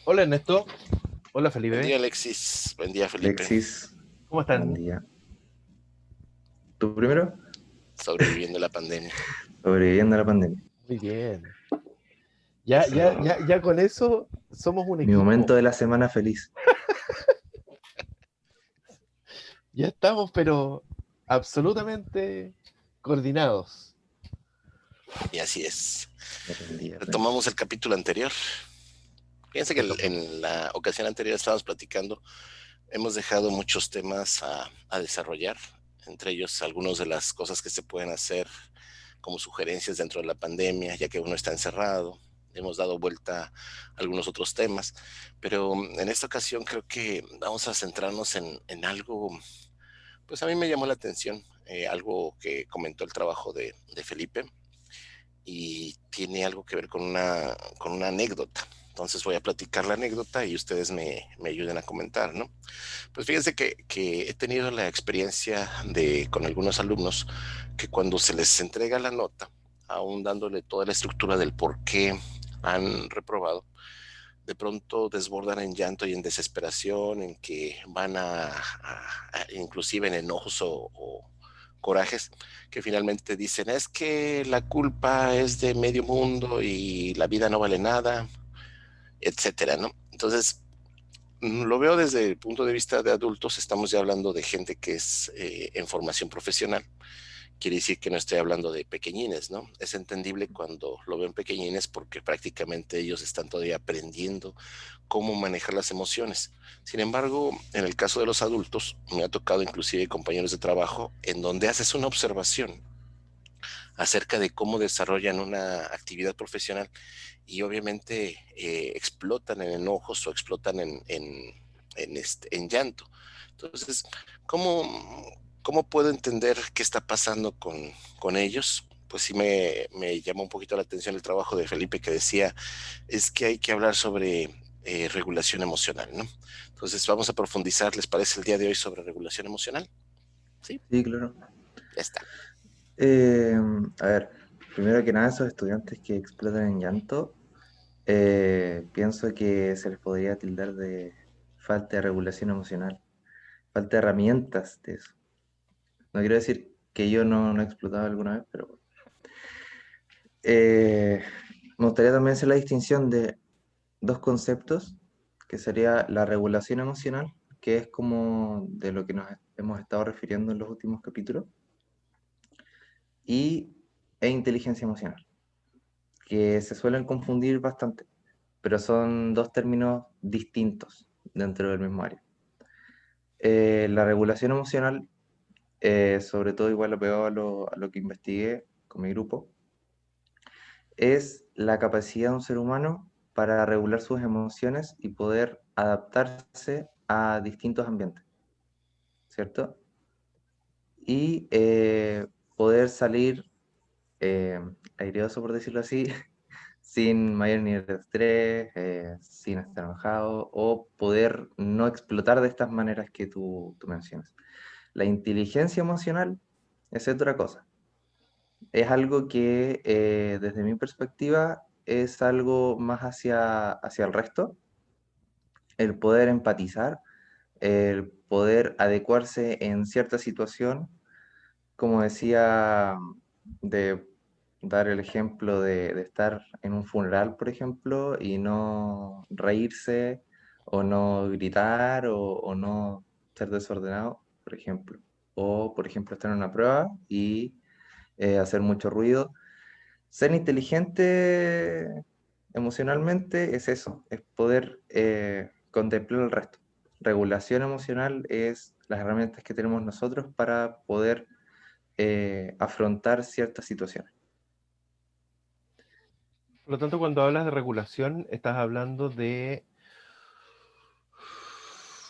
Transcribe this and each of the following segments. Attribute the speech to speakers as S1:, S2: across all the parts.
S1: Hola Ernesto, hola
S2: Buen
S1: Felipe,
S2: día, Alexis. Buen día, Felipe.
S3: Alexis,
S1: ¿cómo
S3: buen
S1: están?
S3: día. ¿Tú primero?
S2: Sobreviviendo la pandemia.
S3: Sobreviviendo a la pandemia.
S1: Muy bien.
S3: Eso.
S1: Ya con eso somos un
S3: Mi
S1: equipo.
S3: momento de la semana feliz.
S1: Ya estamos, pero absolutamente coordinados.
S2: Y así es.
S3: Viernes.
S2: Retomamos el capítulo anterior. Fíjense que
S1: Retomamos.
S2: en la ocasión anterior estábamos platicando. Hemos dejado muchos temas a desarrollar, entre ellos algunas de las cosas que se pueden hacer como sugerencias dentro de la pandemia, ya que uno está encerrado. Hemos dado vuelta a algunos otros temas, pero en esta ocasión creo que vamos a centrarnos en algo. Pues a mí me llamó la atención, algo que comentó el trabajo de Felipe, y tiene algo que ver con una anécdota. Entonces voy a platicar la anécdota y ustedes me ayuden a comentar, ¿no? Pues fíjense que he tenido la experiencia con algunos alumnos que cuando se les entrega la nota, aún dándole toda la estructura del por qué han reprobado, de pronto desbordan en llanto y en desesperación, en que van inclusive en enojos o corajes, que finalmente dicen, es que la culpa es de medio mundo y la vida no vale nada, etcétera, ¿no? Entonces, lo veo desde el punto de vista de adultos, estamos ya hablando de gente que es en formación profesional. Quiere decir que no estoy hablando de pequeñines, ¿no? Es entendible cuando lo ven pequeñines porque prácticamente ellos están todavía aprendiendo cómo manejar las emociones. Sin embargo, en el caso de los adultos, me ha tocado inclusive compañeros de trabajo en donde haces una observación acerca de cómo desarrollan una actividad profesional y obviamente explotan en enojos o explotan en llanto. Entonces, ¿cómo puedo entender qué está pasando con ellos? Pues sí me llamó un poquito la atención el trabajo de Felipe que decía, es que hay que hablar sobre regulación emocional, ¿no? Entonces vamos a profundizar, ¿les parece el día de hoy sobre regulación emocional? Sí,
S3: Sí, claro.
S2: ya está.
S3: Eh, a ver, primero que nada, esos estudiantes que explotan en llanto, pienso que se les podría tildar de falta de regulación emocional, falta de herramientas de eso. No quiero decir que yo no he explotado alguna vez, pero eh, me gustaría también hacer la distinción de dos conceptos, que sería la regulación emocional, que es como de lo que nos hemos estado refiriendo en los últimos capítulos, y inteligencia emocional, que se suelen confundir bastante, pero son dos términos distintos dentro del mismo área. La regulación emocional, sobre todo igual apegado a lo que investigué con mi grupo, es la capacidad de un ser humano para regular sus emociones y poder adaptarse a distintos ambientes, ¿cierto? Y poder salir aireoso, por decirlo así, sin mayor nivel de estrés, sin estar enojado, o poder no explotar de estas maneras que tú mencionas. La inteligencia emocional es otra cosa. Es algo que, desde mi perspectiva, es algo más hacia el resto, el poder empatizar, el poder adecuarse en cierta situación, como decía, de dar el ejemplo de estar en un funeral, por ejemplo, y no reírse o no gritar o no ser desordenado, por ejemplo. O, por ejemplo, estar en una prueba y hacer mucho ruido. Ser inteligente emocionalmente es eso, es poder contemplar el resto. Regulación emocional es las herramientas que tenemos nosotros para poder afrontar ciertas situaciones.
S1: Por lo tanto, cuando hablas de regulación, estás hablando de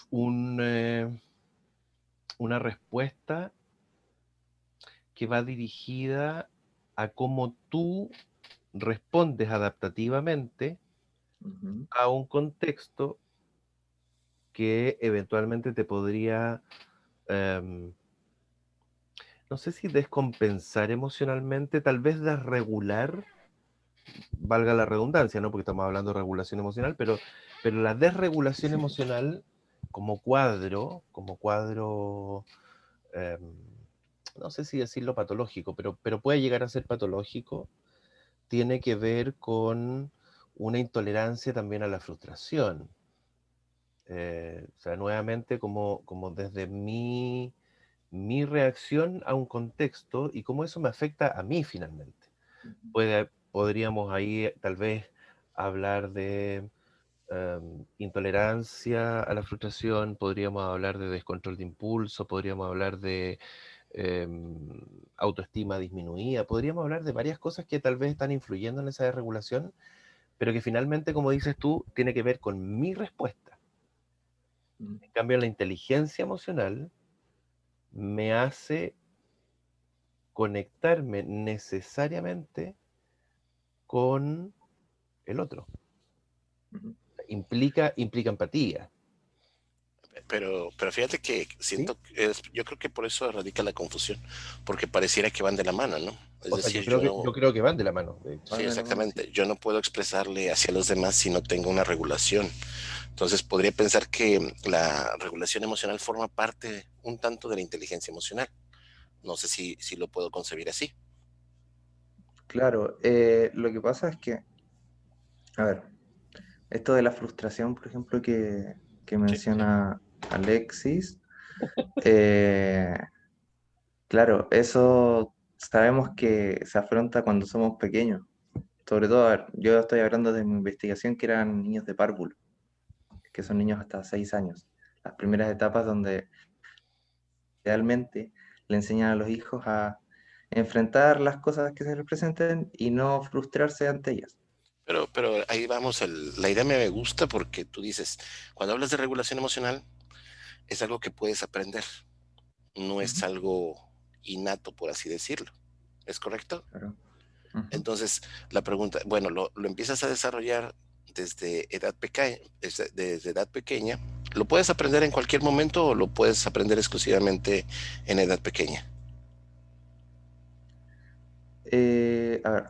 S1: un, una respuesta que va dirigida a cómo tú respondes adaptativamente
S3: Ujú.
S1: a un contexto que eventualmente te podría, em, no sé si descompensar emocionalmente, tal vez desregular valga la redundancia, ¿no? Porque estamos hablando de regulación emocional, pero la desregulación emocional como cuadro, eh, no sé si decirlo patológico, pero puede llegar a ser patológico, tiene que ver con una intolerancia también a la frustración. O sea, nuevamente como desde mi reacción a un contexto y cómo eso me afecta a mí finalmente. Podríamos ahí tal vez hablar de intolerancia a la frustración, podríamos hablar de descontrol de impulso, podríamos hablar de autoestima disminuida, podríamos hablar de varias cosas que tal vez están influyendo en esa desregulación, pero que finalmente, como dices tú, tiene que ver con mi respuesta. En cambio, la inteligencia emocional me hace conectarme necesariamente con el otro. Implica empatía.
S2: Pero fíjate que
S1: ¿Sí?
S2: yo creo que por eso radica la confusión, porque pareciera que van de la mano, ¿no? Es
S1: O sea,
S2: decir,
S1: yo creo que van de la mano, de hecho.
S2: sí,
S3: Van de la mano, sí.
S2: exactamente, yo no puedo expresarle hacia los demás si no tengo una regulación. Entonces podría pensar que la regulación emocional forma parte un tanto de la inteligencia emocional. No sé si lo puedo concebir así.
S3: Claro, lo que pasa es que, a ver, esto de la frustración, por ejemplo, que
S2: Sí, sí.
S3: menciona Alexis, eh, claro, eso sabemos que se afronta cuando somos pequeños. Sobre todo, a ver, yo estoy hablando de mi investigación que eran niños de párvulo, que son niños hasta 6 años. Las primeras etapas donde realmente le enseñan a los hijos a enfrentar las cosas que se les presenten y no frustrarse ante ellas.
S2: Pero ahí vamos, la idea me gusta porque tú dices, cuando hablas de regulación emocional, es algo que puedes aprender, no es
S3: Ujú,
S2: algo innato, por así decirlo. ¿Es correcto?
S3: claro. Ujú.
S2: Entonces, la pregunta, bueno, lo empiezas a desarrollar desde edad pequeña. ¿Lo puedes aprender en cualquier momento o lo puedes aprender exclusivamente en edad pequeña?
S3: A ver,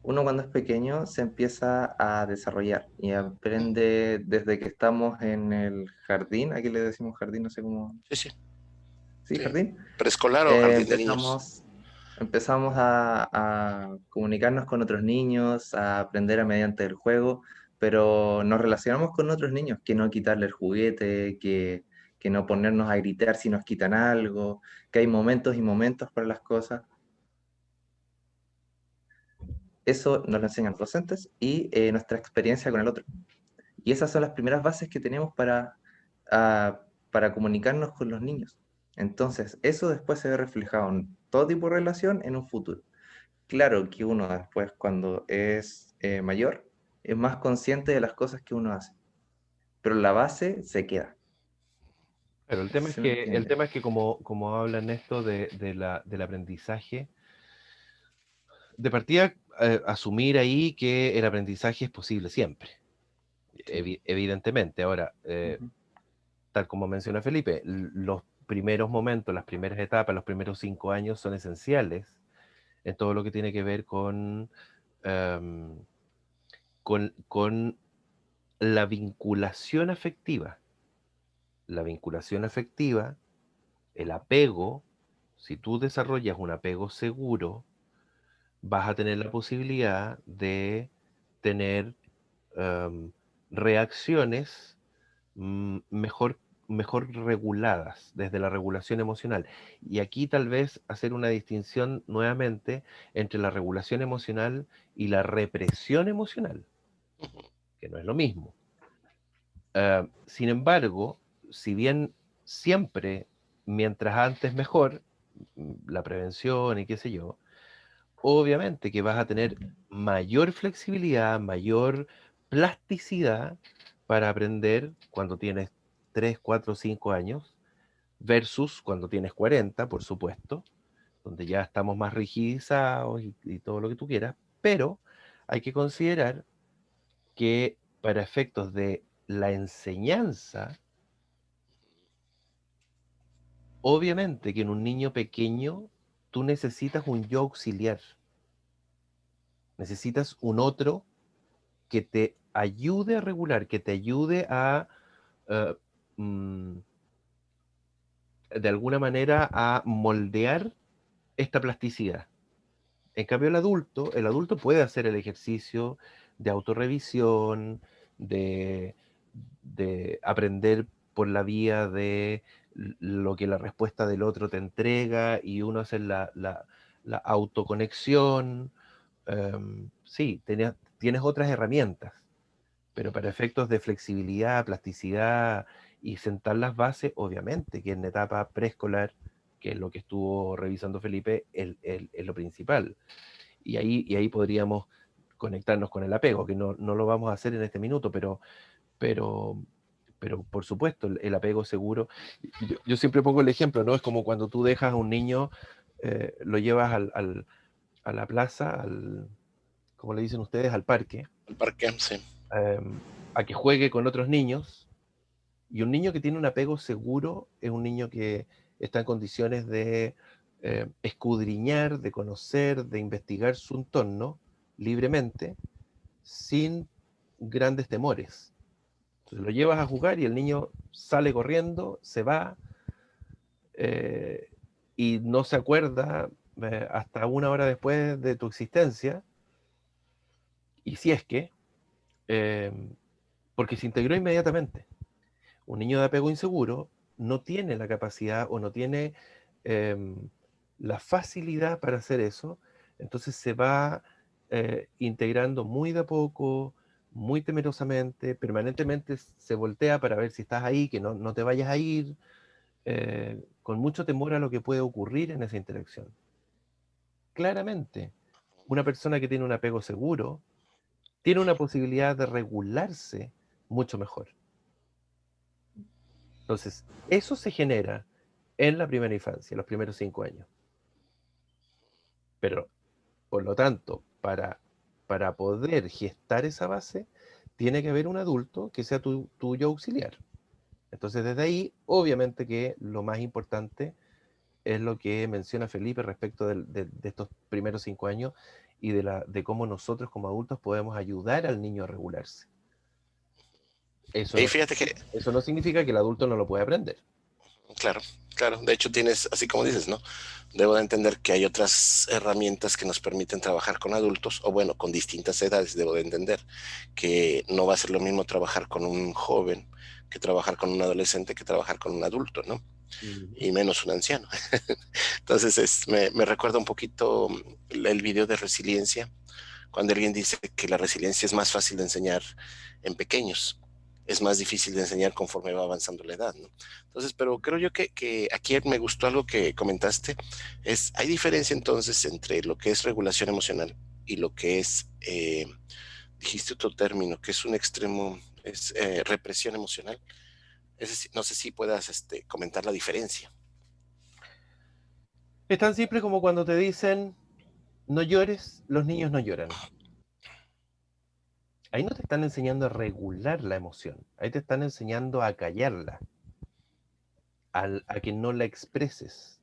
S3: uno cuando es pequeño se empieza a desarrollar y aprende desde que estamos en el jardín, aquí le decimos jardín, no sé cómo,
S2: Sí, sí,
S3: ¿sí,
S2: sí.
S3: jardín?
S2: Preescolar o jardín de niños.
S3: Empezamos a comunicarnos con otros niños, a aprender a mediante el juego, pero nos relacionamos con otros niños, que no quitarle el juguete, que no ponernos a gritar si nos quitan algo, que hay momentos y momentos para las cosas. Eso nos lo enseñan los docentes y nuestra experiencia con el otro. Y esas son las primeras bases que tenemos para comunicarnos con los niños. Entonces, eso después se ve reflejado en todo tipo de relación en un futuro. Claro que uno después, cuando es mayor, es más consciente de las cosas que uno hace, pero la base se queda.
S1: Pero
S3: No sé si me
S1: el
S3: entiende.
S1: tema es que como hablan esto del aprendizaje, de partida, asumir ahí que el aprendizaje es posible siempre,
S3: Sí.
S1: evidentemente. Ahora,
S3: Ujú.
S1: tal como menciona Felipe, los primeros momentos, las primeras etapas, los primeros 5 años son esenciales en todo lo que tiene que ver em, con la vinculación afectiva. La vinculación afectiva, el apego, si tú desarrollas un apego seguro, vas a tener la posibilidad de tener em, reacciones mejor, mejor reguladas desde la regulación emocional. Y aquí tal vez hacer una distinción nuevamente entre la regulación emocional y la represión emocional, que no es lo mismo. Sin embargo, si bien siempre, mientras antes mejor, la prevención y qué sé yo, obviamente que vas a tener mayor flexibilidad, mayor plasticidad para aprender cuando tienes 3 4 5 años versus cuando tienes 40, por supuesto, donde ya estamos más rigidizados y todo lo que tú quieras, pero hay que considerar que para efectos de la enseñanza, obviamente que en un niño pequeño tú necesitas un yo auxiliar. Necesitas un otro que te ayude a regular, que te ayude a, eh, mm, de alguna manera, a moldear esta plasticidad. En cambio, el adulto puede hacer el ejercicio de autorrevisión, de, de aprender por la vía de lo que la respuesta del otro te entrega y uno hace la autoconexión. Sí, tienes otras herramientas, pero para efectos de flexibilidad, plasticidad y sentar las bases, obviamente que en etapa preescolar, que es lo que estuvo revisando Felipe, es lo principal. Y ahí podríamos conectarnos con el apego, que no lo vamos a hacer en este minuto, pero, pero por supuesto, el apego seguro. Yo siempre pongo el ejemplo, ¿no? Es como cuando tú dejas a un niño, lo llevas a la plaza, como le dicen ustedes, al parque,
S2: El parque, sí.
S1: eh, a que juegue con otros niños, y un niño que tiene un apego seguro es un niño que está en condiciones de escudriñar, de conocer, de investigar su entorno libremente, sin grandes temores. Entonces lo llevas a jugar y el niño sale corriendo, se va eh, y no se acuerda hasta una hora después de tu existencia, y si es que, eh, porque se integró inmediatamente. Un niño de apego inseguro no tiene la capacidad o no tiene eh, la facilidad para hacer eso, entonces se va integrando muy de a poco, muy temerosamente, permanentemente se voltea para ver si estás ahí, que no te vayas a ir, con mucho temor a lo que puede ocurrir en esa interacción. Claramente, una persona que tiene un apego seguro tiene una posibilidad de regularse mucho mejor. Entonces, eso se genera en la primera infancia, los primeros 5 años. Pero, por lo tanto, para poder gestar esa base, tiene que haber un adulto que sea tuyo auxiliar. Entonces, desde ahí, obviamente que lo más importante es lo que menciona Felipe respecto de estos primeros 5 años y de cómo nosotros como adultos podemos ayudar al niño a regularse.
S2: Y fíjate que,
S1: Eso no significa que el adulto no lo pueda aprender.
S2: claro, claro, de hecho tienes, así como dices, ¿no? Debo de entender que hay otras herramientas que nos permiten trabajar con adultos, o bueno, con distintas edades, debo de entender que no va a ser lo mismo trabajar con un joven que trabajar con un adolescente que trabajar con un adulto, ¿no? Y menos un anciano. Entonces me recuerda un poquito el video de resiliencia, cuando alguien dice que la resiliencia es más fácil de enseñar en pequeños, es más difícil de enseñar conforme va avanzando la edad, ¿no? Entonces, pero creo yo que aquí me gustó algo que comentaste, hay diferencia entonces entre lo que es regulación emocional y lo que es, dijiste otro término, que es un extremo, es represión emocional. No sé si puedas comentar la diferencia.
S1: Es tan simple como cuando te dicen, no llores, los niños no lloran. Ahí no te están enseñando a regular la emoción, ahí te están enseñando a callarla, a que no la expreses.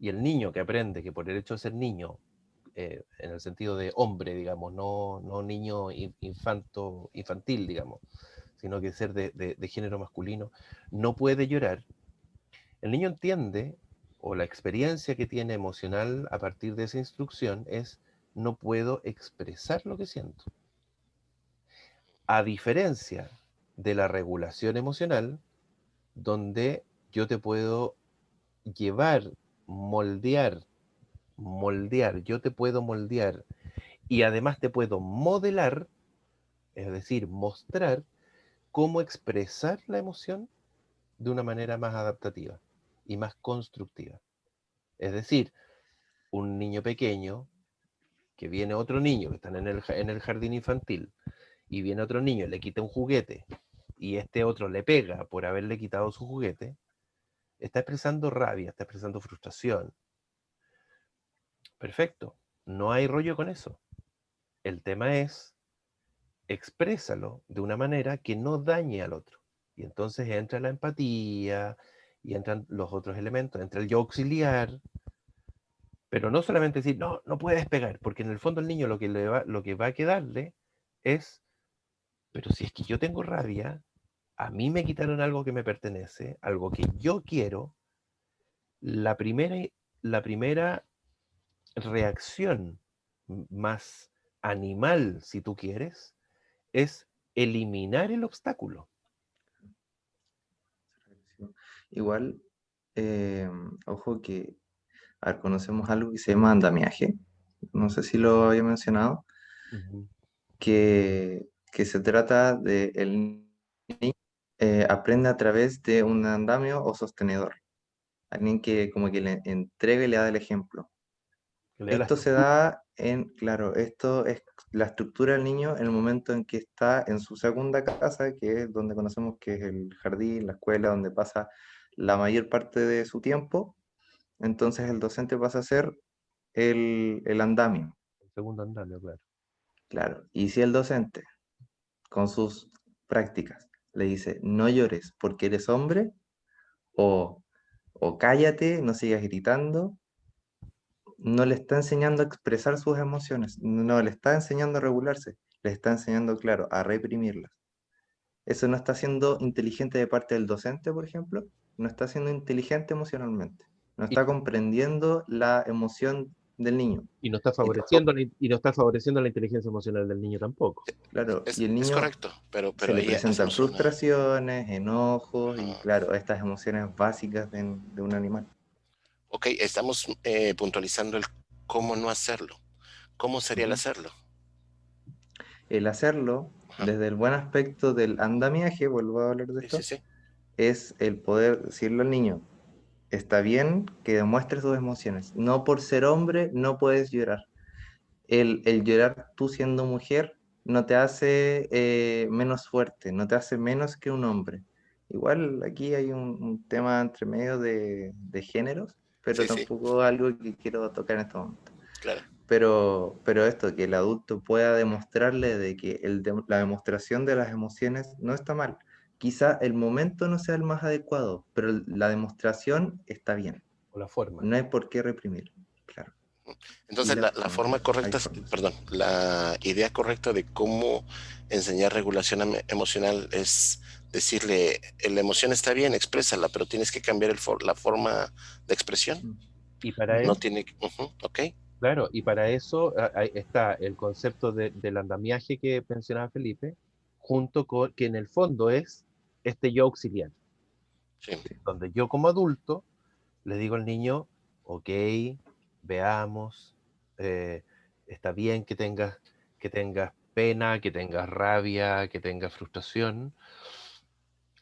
S1: Y el niño que aprende que por el hecho de ser niño, en el sentido de hombre, digamos, no niño infantil, digamos, sino que ser de género masculino, no puede llorar, el niño entiende, o la experiencia que tiene emocional a partir de esa instrucción es, no puedo expresar lo que siento. A diferencia de la regulación emocional, donde yo te puedo llevar, moldear, yo te puedo moldear y además te puedo modelar, es decir, mostrar cómo expresar la emoción de una manera más adaptativa y más constructiva. Es decir, un niño pequeño, que viene otro niño, que están en el jardín infantil, y viene otro niño y le quita un juguete, y este otro le pega por haberle quitado su juguete, está expresando rabia, está expresando frustración. Perfecto, no hay rollo con eso. El tema es, exprésalo de una manera que no dañe al otro. Y entonces entra la empatía, y entran los otros elementos, entra el yo auxiliar, Pero no solamente decir, no, no puedes pegar, porque en el fondo el niño lo que va a quedarle es, pero si es que yo tengo rabia, a mí me quitaron algo que me pertenece, algo que yo quiero, la primera, la primera reacción más animal, si tú quieres, es eliminar el obstáculo.
S3: Igual, ojo que, a ver, conocemos algo que se llama andamiaje, no sé si lo había mencionado,
S1: Ujú.
S3: que se trata de el niño aprende a través de un andamio o sostenedor, alguien que como que le entrega y le da el ejemplo.
S1: Que le da la
S3: Esto se
S1: estructura.
S3: da claro, esto es la estructura del niño en el momento en que está en su segunda casa, que es donde conocemos que es el jardín, la escuela, donde pasa la mayor parte de su tiempo. Entonces el docente pasa a ser el andamio,
S1: El segundo andamio, claro.
S3: claro. Y si el docente, con sus prácticas, le dice, no llores porque eres hombre, o, o cállate, no sigas gritando, no le está enseñando a expresar sus emociones, no le está enseñando a regularse, le está enseñando, claro, a reprimirlas. Eso no está siendo inteligente de parte del docente, por ejemplo, no está siendo inteligente emocionalmente, no
S1: Y,
S3: está comprendiendo la emoción del niño.
S1: y no está
S3: Y
S1: favoreciendo
S3: tampoco,
S1: y no está favoreciendo la inteligencia emocional del niño tampoco.
S3: claro, y el
S2: Es
S3: niño
S2: correcto,
S3: se
S2: pero
S3: le
S2: ahí
S3: presentan
S2: hacemos una...
S3: frustraciones, enojos y,
S2: Ajá.
S3: claro, estas emociones básicas de un animal.
S2: Ok, estamos puntualizando el cómo no hacerlo. ¿Cómo sería el
S3: Ujú.
S2: hacerlo?
S3: El hacerlo
S2: Ajá.
S3: desde el buen aspecto del andamiaje, vuelvo a hablar de
S2: Sí, sí,
S3: esto,
S2: sí.
S3: es el poder decirle al niño, está bien que demuestres tus emociones. No por ser hombre no puedes llorar. El llorar tú siendo mujer no te hace menos fuerte, no te hace menos que un hombre. Igual aquí hay un tema entre medio de géneros, pero
S2: Sí, sí,
S3: tampoco algo que quiero tocar en este momento.
S2: claro.
S3: Pero esto, que el adulto pueda demostrarle de que la demostración de las emociones no está mal. Quizá el momento no sea el más adecuado, pero la demostración está bien.
S1: O la forma.
S3: No hay por qué reprimir, claro. Y
S2: Entonces,
S3: la
S2: la
S3: forma,
S2: forma
S3: claro, hay
S2: correcta,
S3: formas.
S2: perdón, la idea correcta de cómo enseñar regulación emocional es decirle, la emoción está bien, exprésala, pero tienes que cambiar la forma de expresión.
S3: Mm,
S1: Y para
S2: No
S3: ujú.
S2: tiene, ok,
S1: claro, y para eso ahí está el concepto del andamiaje que mencionaba Felipe, junto con que en el fondo es este yo auxiliar,
S2: sí,
S1: donde yo como adulto le digo al niño, ok, veamos, eh, está bien que tengas pena, que tengas rabia, que tengas frustración,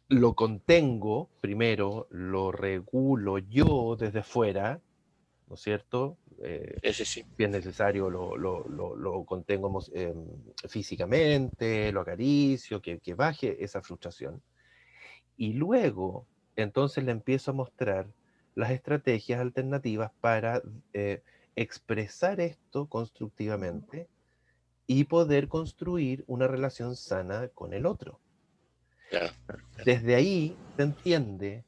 S1: lo contengo primero, lo regulo yo desde fuera, ¿no es cierto?
S2: sí, sí, sí.
S1: Si es necesario, lo contengo físicamente, lo acaricio, que baje esa frustración. Y luego, entonces le empiezo a mostrar las estrategias alternativas para eh, expresar esto constructivamente y poder construir una relación sana con el otro.
S2: Claro,
S1: Desde ahí se entiende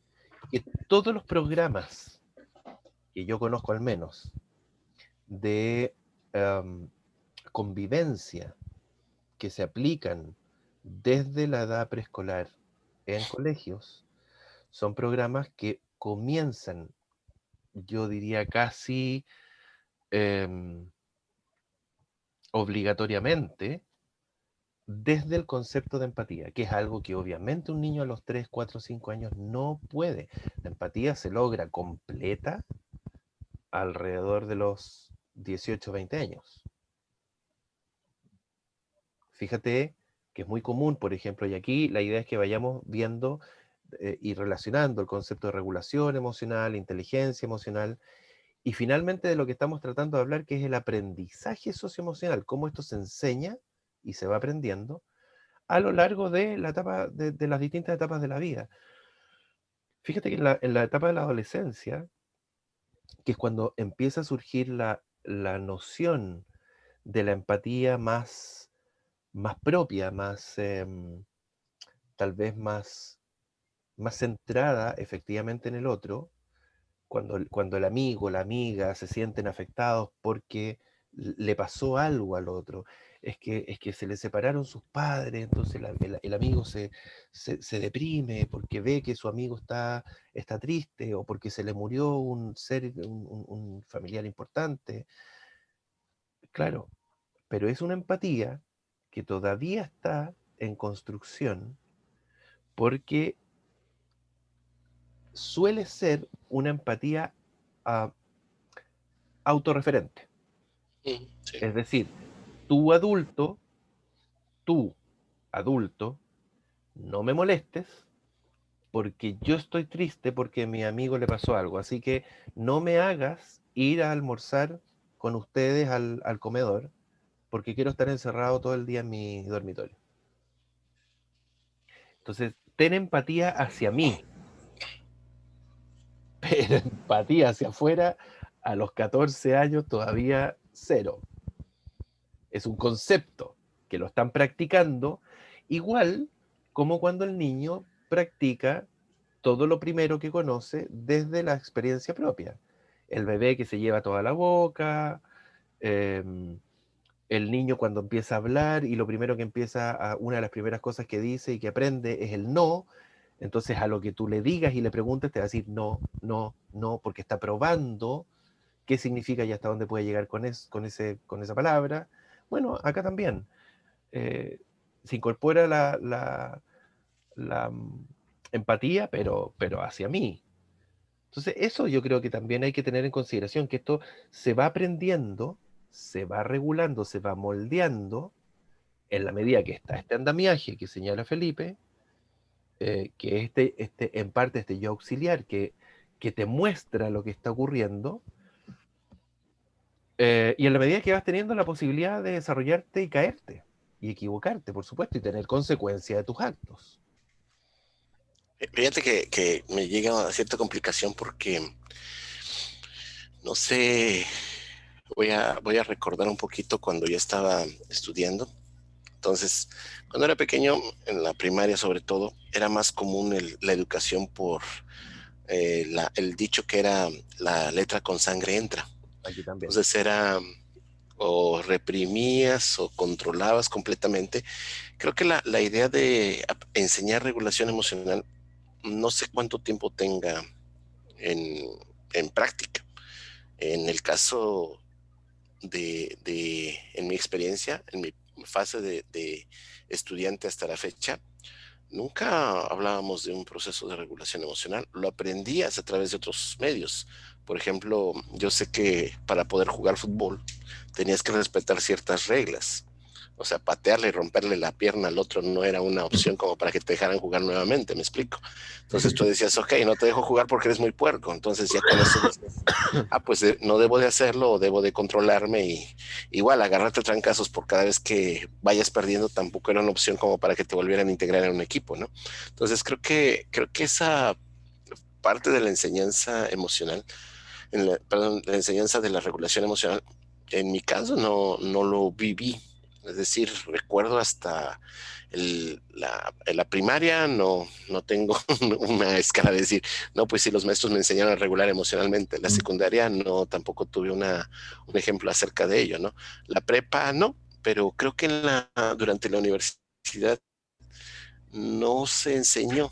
S1: que todos los programas que yo conozco al menos de um, convivencia que se aplican desde la edad preescolar en colegios son programas que comienzan, yo diría casi eh, obligatoriamente, desde el concepto de empatía, que es algo que obviamente un niño a los 3 4 5 años no puede. La empatía se logra completa alrededor de los 18 20 años. Fíjate que es muy común, por ejemplo, y aquí la idea es que vayamos viendo y relacionando el concepto de regulación emocional, inteligencia emocional, y finalmente de lo que estamos tratando de hablar, que es el aprendizaje socioemocional, cómo esto se enseña y se va aprendiendo a lo largo de la etapa, de las distintas etapas de la vida. Fíjate que en la etapa de la adolescencia, que es cuando empieza a surgir la noción de la empatía más propia, tal vez más centrada efectivamente en el otro, cuando el amigo, la amiga se sienten afectados porque le pasó algo al otro, es que se le separaron sus padres, entonces el amigo se deprime porque ve que su amigo está triste, o porque se le murió un ser, un familiar importante. Claro, pero es una empatía que todavía está en construcción, porque suele ser una empatía ah, autorreferente.
S2: Sí.
S1: Es decir, tú adulto, no me molestes porque yo estoy triste porque a mi amigo le pasó algo. Así que no me hagas ir a almorzar con ustedes al comedor porque quiero estar encerrado todo el día en mi dormitorio. Entonces, ten empatía hacia mí, pero empatía hacia afuera a los 14 años todavía cero. Es un concepto que lo están practicando, igual como cuando el niño practica todo lo primero que conoce desde la experiencia propia. El bebé que se lleva toda la boca, eh, el niño cuando empieza a hablar y lo primero que una de las primeras cosas que dice y que aprende es el no. Entonces a lo que tú le digas y le preguntes te va a decir no, no, no, porque está probando qué significa y hasta dónde puede llegar con esa palabra. Bueno, acá también se incorpora la empatía, pero hacia mí. Entonces, eso yo creo que también hay que tener en consideración, que esto se va aprendiendo, se va regulando, se va moldeando en la medida que está este andamiaje que señala Felipe, que en parte este yo auxiliar, que te muestra lo que está ocurriendo, y en la medida que vas teniendo la posibilidad de desarrollarte y caerte, y equivocarte, por supuesto, y tener consecuencias de tus actos.
S2: Fíjate que me llega a cierta complicación porque, no sé, voy a recordar un poquito cuando yo estaba estudiando. Entonces, cuando era pequeño, en la primaria sobre todo, era más común la educación por el dicho que era la letra con sangre entra.
S1: Aquí también.
S2: Entonces era o reprimías o controlabas completamente. Creo que la idea de enseñar regulación emocional, no sé cuánto tiempo tenga en, en práctica. En el caso en mi experiencia, en mi fase de estudiante hasta la fecha, nunca hablábamos de un proceso de regulación emocional, lo aprendías a través de otros medios. Por ejemplo, yo sé que para poder jugar fútbol tenías que respetar ciertas reglas. O sea, patearle y romperle la pierna al otro no era una opción como para que te dejaran jugar nuevamente, me explico. Entonces tú decías, ok, no te dejo jugar porque eres muy puerco. Entonces ya con eso decías, pues no debo de hacerlo o debo de controlarme, y igual agarrarte trancazos por cada vez que vayas perdiendo tampoco era una opción como para que te volvieran a integrar en un equipo, ¿no? Entonces creo que esa parte de la enseñanza emocional, perdón, la enseñanza de la regulación emocional, en mi caso no lo viví. Es decir, recuerdo hasta en la primaria no tengo una escala de decir, no, pues sí, los maestros me enseñaron a regular emocionalmente. La secundaria no, tampoco tuve un ejemplo acerca de ello, ¿no? La prepa no, pero creo que durante la universidad no se enseñó,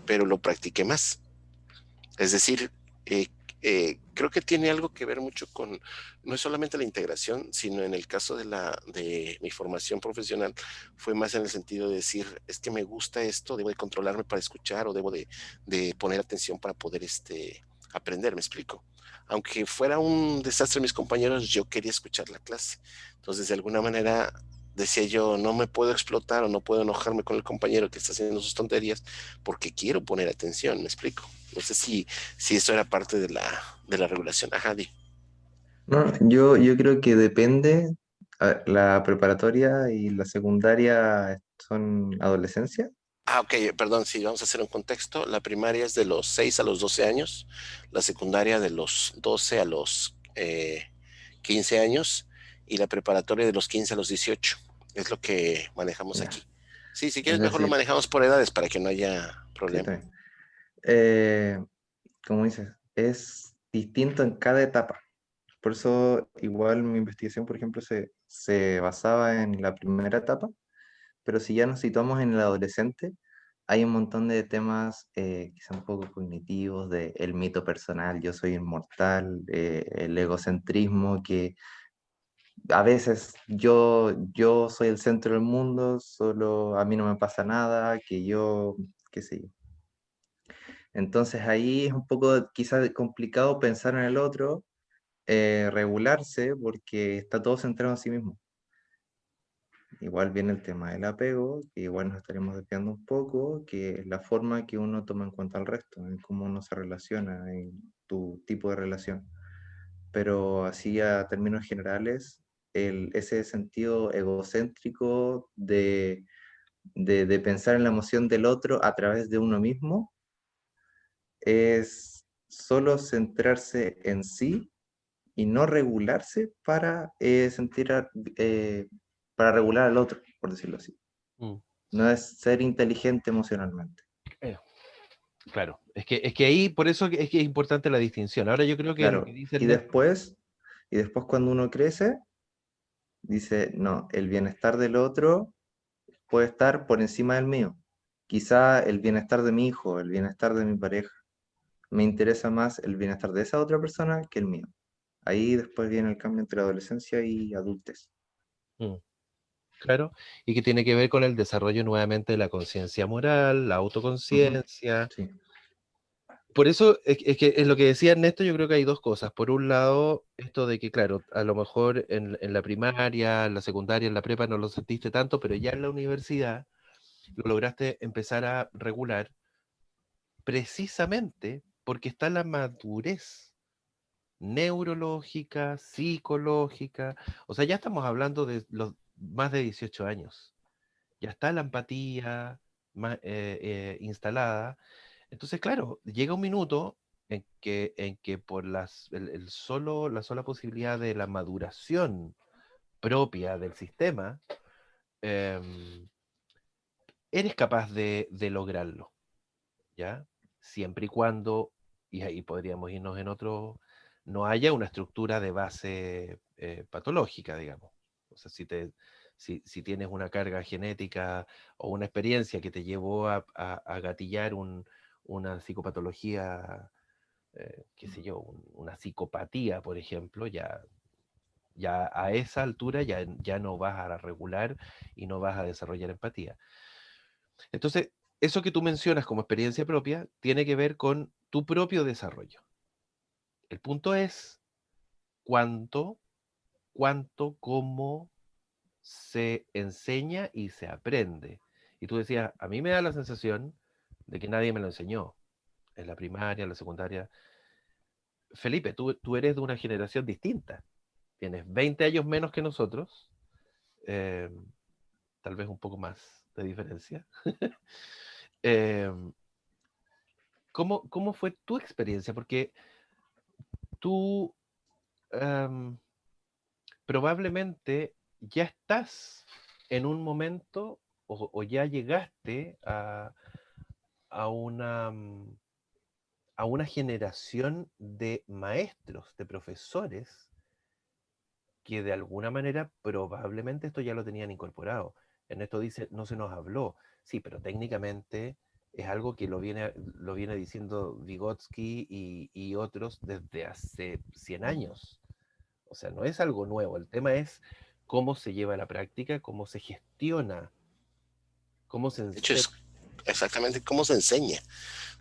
S2: pero lo practiqué más. Es decir, eh, creo que tiene algo que ver mucho con no es solamente la integración, sino en el caso de mi formación profesional, fue más en el sentido de decir, es que me gusta esto, debo de controlarme para escuchar o debo de poner atención para poder aprender, me explico. Aunque fuera un desastre mis compañeros, yo quería escuchar la clase. Entonces, de alguna manera, decía yo, no me puedo explotar o no puedo enojarme con el compañero que está haciendo sus tonterías porque quiero poner atención, me explico. No sé si eso era parte de la regulación. Ajá, Di.
S3: No, yo creo que depende. La preparatoria y la secundaria son adolescencia.
S2: Ok, perdón, sí, vamos a hacer un contexto. La primaria es de los 6 a los 12 años, la secundaria de los 12 a los 15 años y la preparatoria de los 15 a los 18. Es lo que manejamos
S3: Ya.
S2: aquí. Sí, si
S3: Es
S2: quieres, mejor lo
S3: decir,
S2: manejamos por edades para que no haya
S3: sí,
S2: problema.
S3: también. Eh, como dices, es distinto en cada etapa. Por eso igual mi investigación, por ejemplo, se basaba en la primera etapa, pero si ya nos situamos en el adolescente, hay un montón de temas quizá un poco cognitivos, de el mito personal, yo soy inmortal, el egocentrismo, que a veces yo soy el centro del mundo, solo a mí no me pasa nada, que yo, qué sé yo. Entonces ahí es un poco quizás complicado pensar en el otro, regularse, porque está todo centrado en sí mismo. Igual viene el tema del apego, que igual nos estaremos desviando un poco, que es la forma que uno toma en cuenta al resto, en cómo uno se relaciona, en tu tipo de relación. Pero así a términos generales, ese sentido egocéntrico de pensar en la emoción del otro a través de uno mismo es solo centrarse en sí y no regularse para eh, para regular al otro, por decirlo así.
S1: Mm.
S3: No es ser inteligente emocionalmente.
S1: Eh, claro, es que ahí, por eso es que es importante la distinción. Ahora yo creo que lo que
S3: Claro.
S1: dice
S3: Y
S1: Ernesto,
S3: después, y después cuando uno crece, dice, no, el bienestar del otro puede estar por encima del mío. Quizá el bienestar de mi hijo, el bienestar de mi pareja. Me interesa más el bienestar de esa otra persona que el mío. Ahí después viene el cambio entre adolescencia y adultez.
S1: mm, claro, y que tiene que ver con el desarrollo nuevamente de la conciencia moral, la
S3: Ujú,
S1: autoconciencia.
S3: sí.
S1: Por eso es que es lo que decía Ernesto, yo creo que hay dos cosas. Por un lado, esto de que, claro, a lo mejor en la primaria, en la secundaria, en la prepa no lo sentiste tanto, pero ya en la universidad lo lograste empezar a regular precisamente porque está la madurez neurológica, psicológica. O sea, ya estamos hablando de los más de 18 años. Ya está la empatía instalada. Entonces, claro, llega un minuto en que por la sola posibilidad de la maduración propia del sistema, em, eres capaz de lograrlo, ¿ya? Siempre y cuando, y ahí podríamos irnos en otro, no haya una estructura de base patológica, digamos. O sea, si tienes una carga genética o una experiencia que te llevó a gatillar una psicopatología, qué sé yo, una psicopatía, por ejemplo, ya a esa altura ya no vas a regular y no vas a desarrollar empatía. Entonces, eso que tú mencionas como experiencia propia tiene que ver con tu propio desarrollo. El punto es cuánto, cómo se enseña y se aprende. Y tú decías, a mí me da la sensación de que nadie me lo enseñó en la primaria, en la secundaria. Felipe, tú eres de una generación distinta. Tienes 20 años menos que nosotros, eh, tal vez un poco más de diferencia. Eh, ¿Cómo fue tu experiencia? Porque tú em, probablemente ya estás en un momento o ya llegaste a una, a una generación de maestros, de profesores, que de alguna manera probablemente esto ya lo tenían incorporado. En esto dice, no se nos habló. Sí, pero técnicamente es algo que lo viene diciendo Vygotsky y otros desde hace 100 años. O sea, no es algo nuevo. El tema es cómo se lleva a la práctica, cómo se gestiona, cómo se
S2: De hecho,
S1: enseña.
S2: es exactamente cómo se enseña,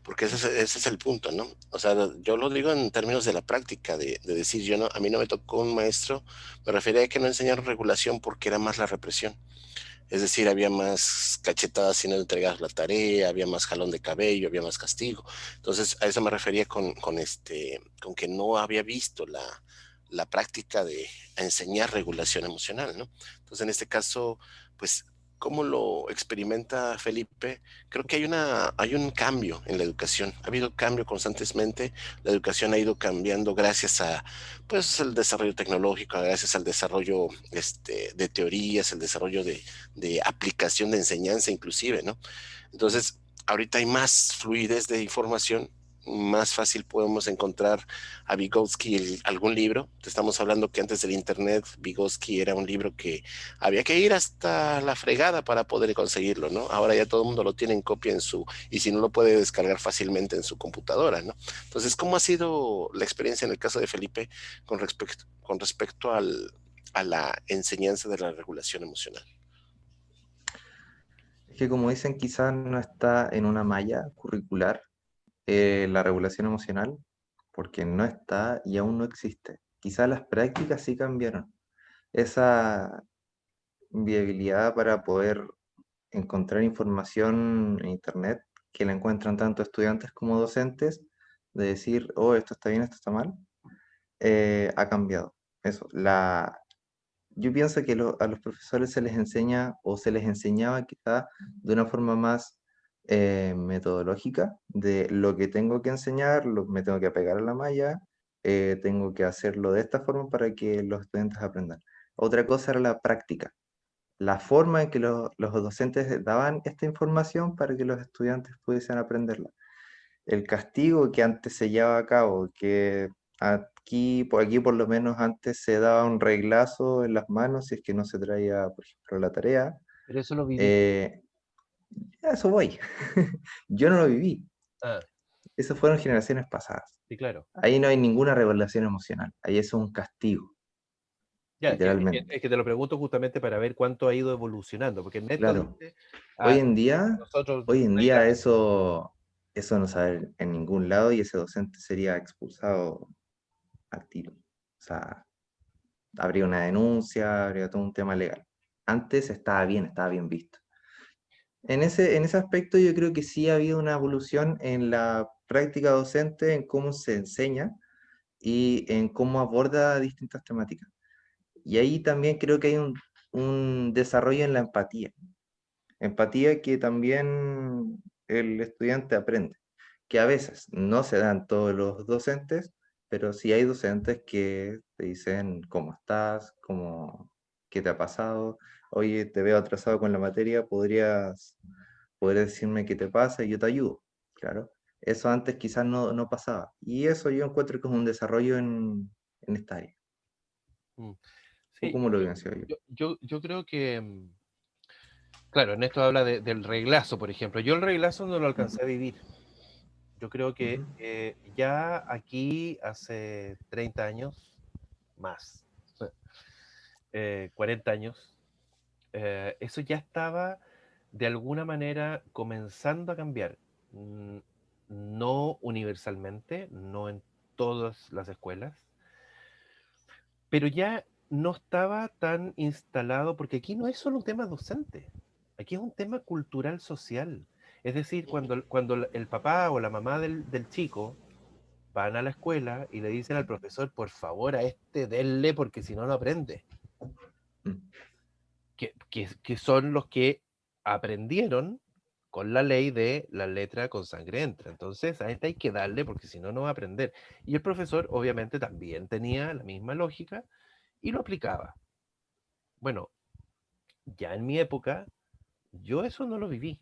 S2: porque ese es el punto, ¿no? O sea, yo lo digo en términos de la práctica, de decir, yo no, a mí no me tocó un maestro, me refería a que no enseñaron regulación porque era más la represión. Es decir, había más cachetadas si no entregabas la tarea, había más jalón de cabello, había más castigo. Entonces, a eso me refería con que no había visto la práctica de enseñar regulación emocional, ¿no? Entonces, en este caso, pues, ¿cómo lo experimenta Felipe? Creo que hay un cambio en la educación. Ha habido cambio constantemente. La educación ha ido cambiando gracias a, pues, el desarrollo tecnológico, gracias al desarrollo de teorías, el desarrollo de aplicación de enseñanza inclusive, ¿no? Entonces, ahorita hay más fluidez de información, más fácil podemos encontrar a Vygotsky algún libro. Te estamos hablando que antes del internet, Vygotsky era un libro que había que ir hasta la fregada para poder conseguirlo, ¿no? Ahora ya todo el mundo lo tiene en copia y si no lo puede descargar fácilmente en su computadora, ¿no? Entonces, ¿cómo ha sido la experiencia en el caso de Felipe con respecto a la enseñanza de la regulación emocional?
S3: Es que como dicen, quizás no está en una malla curricular la regulación emocional, porque no está y aún no existe. Quizás las prácticas sí cambiaron. Esa viabilidad para poder encontrar información en Internet, que la encuentran tanto estudiantes como docentes, de decir, oh, esto está bien, esto está mal, ha cambiado. Eso, yo pienso que a los profesores se les enseña o se les enseñaba quizá de una forma más metodológica de lo que tengo que enseñar, me tengo que apegar a la malla, tengo que hacerlo de esta forma para que los estudiantes aprendan. Otra cosa era la práctica, la forma en que los docentes daban esta información para que los estudiantes pudiesen aprenderla. El castigo que antes se llevaba a cabo, que aquí por lo menos antes se daba un reglazo en las manos si es que no se traía, por ejemplo, la tarea.
S1: Pero eso lo viví.
S3: eh, a eso voy. Yo no lo viví.
S1: Ah,
S3: Esas fueron generaciones pasadas.
S1: sí, claro.
S3: Ahí no hay ninguna regulación emocional. Ahí eso es un castigo,
S1: Ya,
S3: literalmente.
S1: es que te lo pregunto justamente para ver cuánto ha ido evolucionando, porque Ernesto
S3: Claro.
S1: dice,
S3: Hoy
S1: ah,
S3: en día,
S1: nosotros
S3: hoy en día
S1: reglamos.
S3: eso no se ve en ningún lado y ese docente sería expulsado al tiro. O sea, habría una denuncia, habría todo un tema legal. Antes estaba bien visto. En ese aspecto yo creo que sí ha habido una evolución en la práctica docente, en cómo se enseña y en cómo aborda distintas temáticas. Y ahí también creo que hay un desarrollo en la empatía. Empatía que también el estudiante aprende, que a veces no se dan todos los docentes, pero sí hay docentes que te dicen cómo estás, qué te ha pasado, oye, te veo atrasado con la materia, podrías decirme qué te pasa y yo te ayudo. Claro, eso antes quizás no pasaba. Y eso yo encuentro que es un desarrollo en esta área.
S1: Mm.
S3: ¿O
S1: Sí,
S3: cómo lo vivencio yo?
S1: yo creo que, claro, Ernesto habla del reglazo, por ejemplo. Yo el reglazo no lo alcancé a vivir. Yo creo que
S3: Ujú.
S1: ya aquí hace 30 años, más, 40 años, eso ya estaba de alguna manera comenzando a cambiar. Mm, No universalmente, no en todas las escuelas, pero ya no estaba tan instalado, porque aquí no es solo un tema docente, aquí es un tema cultural social. Es decir, cuando el papá o la mamá del chico van a la escuela y le dicen al profesor, por favor, a este denle porque si no, no aprende.
S3: Mm.
S1: Que son los que aprendieron con la ley de la letra con sangre entra. Entonces, a este hay que darle porque si no, no va a aprender. Y el profesor, obviamente, también tenía la misma lógica y lo aplicaba. Bueno, ya en mi época, yo eso no lo viví.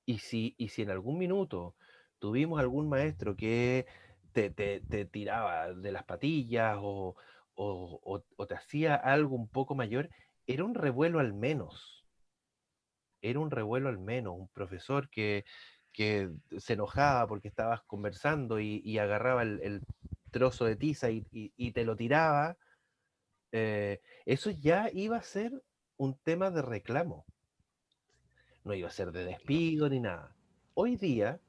S1: Y si en algún minuto tuvimos algún maestro que te tiraba de las patillas o te hacía algo un poco mayor, era un revuelo al menos. Era un revuelo al menos. Un profesor que se enojaba porque estabas conversando y agarraba el trozo de tiza y te lo tiraba. Eso ya iba a ser un tema de reclamo. No iba a ser de despido ni nada. Hoy día,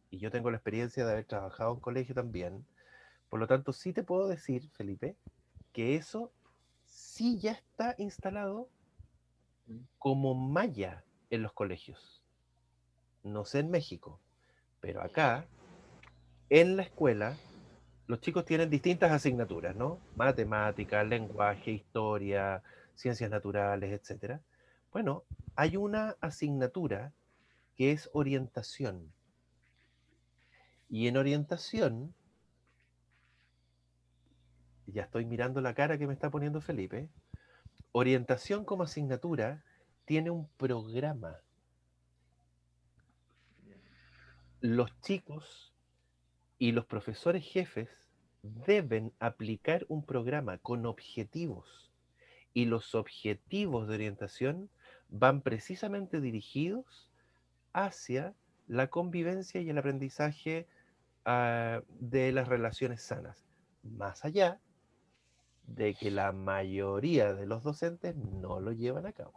S1: y yo tengo la experiencia de haber trabajado en colegio también, por lo tanto sí te puedo decir, Felipe, que eso sí ya está instalado como malla en los colegios. No sé en México, pero acá, en la escuela, los chicos tienen distintas asignaturas, ¿no? Matemáticas, lenguaje, historia, ciencias naturales, etcétera. Bueno, hay una asignatura que es orientación. Y en orientación, ya estoy mirando la cara que me está poniendo Felipe, orientación como asignatura tiene un programa. Los chicos Y los profesores jefes deben aplicar un programa con objetivos. Y los objetivos de orientación van precisamente dirigidos hacia la convivencia y el aprendizaje de las relaciones sanas, más allá de que la mayoría de los docentes no lo llevan a cabo,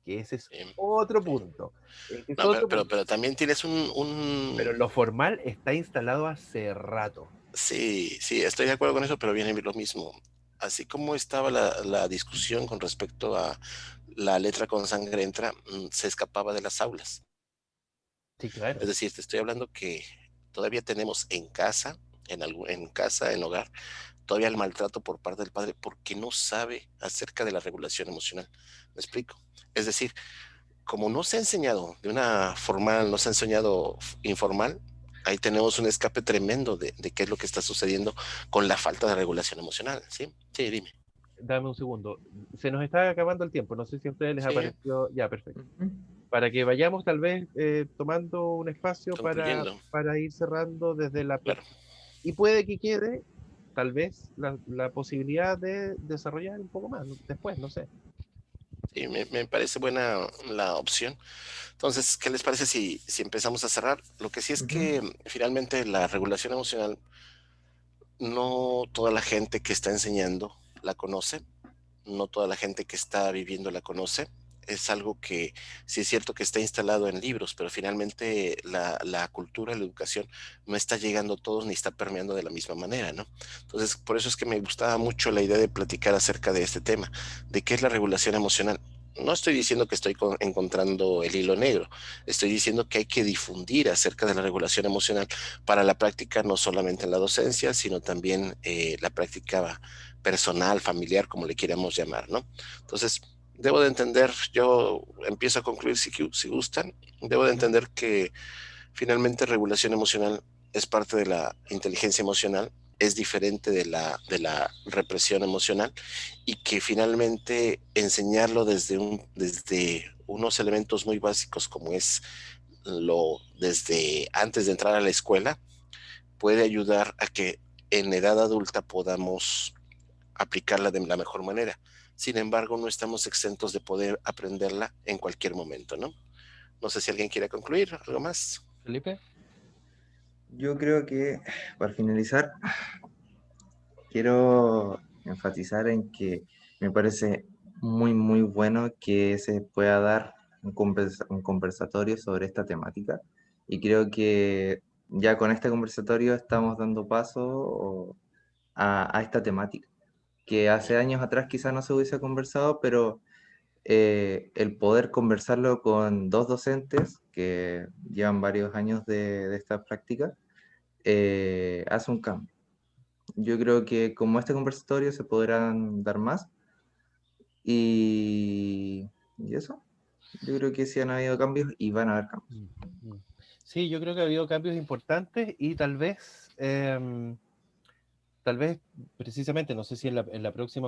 S1: que ese es otro punto. Ese es
S2: No,
S1: otro punto.
S2: pero también tienes
S1: Pero lo formal está instalado hace rato.
S2: Sí, sí, estoy de acuerdo con eso, pero viene lo mismo. Así como estaba la discusión con respecto a la letra con sangre entra, se escapaba de las aulas.
S1: Sí, claro.
S2: Es decir, te estoy hablando que todavía tenemos en casa, en casa, en hogar, todavía el maltrato por parte del padre porque no sabe acerca de la regulación emocional. ¿Me explico? Es decir, como no se ha enseñado de una formal, no se ha enseñado informal, ahí tenemos un escape tremendo de qué es lo que está sucediendo con la falta de regulación emocional, ¿sí? Sí, dime.
S1: Dame un segundo. Se nos está acabando el tiempo. No sé si a ustedes les
S2: Sí,
S1: apareció. Ya, perfecto.
S3: Ujú.
S1: Para que vayamos tal vez tomando un espacio
S2: concluyendo,
S1: para ir cerrando desde la
S2: claro.
S1: perspectiva. Y puede que quede tal vez la posibilidad de desarrollar un poco más después, no sé.
S2: Sí, me parece buena la opción. Entonces, ¿qué les parece si empezamos a cerrar? Lo que sí es
S3: Ujú.
S2: que finalmente la regulación emocional, no toda la gente que está enseñando la conoce, no toda la gente que está viviendo la conoce. Es algo que sí es cierto que está instalado en libros, pero finalmente la cultura, la educación no está llegando a todos ni está permeando de la misma manera, ¿no? Entonces, por eso es que me gustaba mucho la idea de platicar acerca de este tema, de qué es la regulación emocional. No estoy diciendo que estoy encontrando el hilo negro, estoy diciendo que hay que difundir acerca de la regulación emocional para la práctica, no solamente en la docencia, sino también la práctica personal, familiar, como le queramos llamar, ¿no? Entonces, debo de entender, yo empiezo a concluir si gustan, debo de entender que finalmente regulación emocional es parte de la inteligencia emocional, es diferente de la represión emocional y que finalmente enseñarlo desde unos elementos muy básicos como es desde antes de entrar a la escuela puede ayudar a que en edad adulta podamos aplicarla de la mejor manera. Sin embargo, no estamos exentos de poder aprenderla en cualquier momento, ¿no? No sé si alguien quiere concluir, algo más.
S1: Felipe.
S3: Yo creo que para finalizar, quiero enfatizar en que me parece muy, muy bueno que se pueda dar un conversatorio sobre esta temática y creo que ya con este conversatorio estamos dando paso a esta temática, que hace años atrás quizás no se hubiese conversado, pero el poder conversarlo con dos docentes que llevan varios años de esta práctica hace un cambio. Yo creo que como este conversatorio se podrán dar más y eso. Yo creo que sí han habido cambios y van a haber cambios.
S1: Mm, mm. Sí, yo creo que ha habido cambios importantes y tal vez precisamente, no sé si en la próxima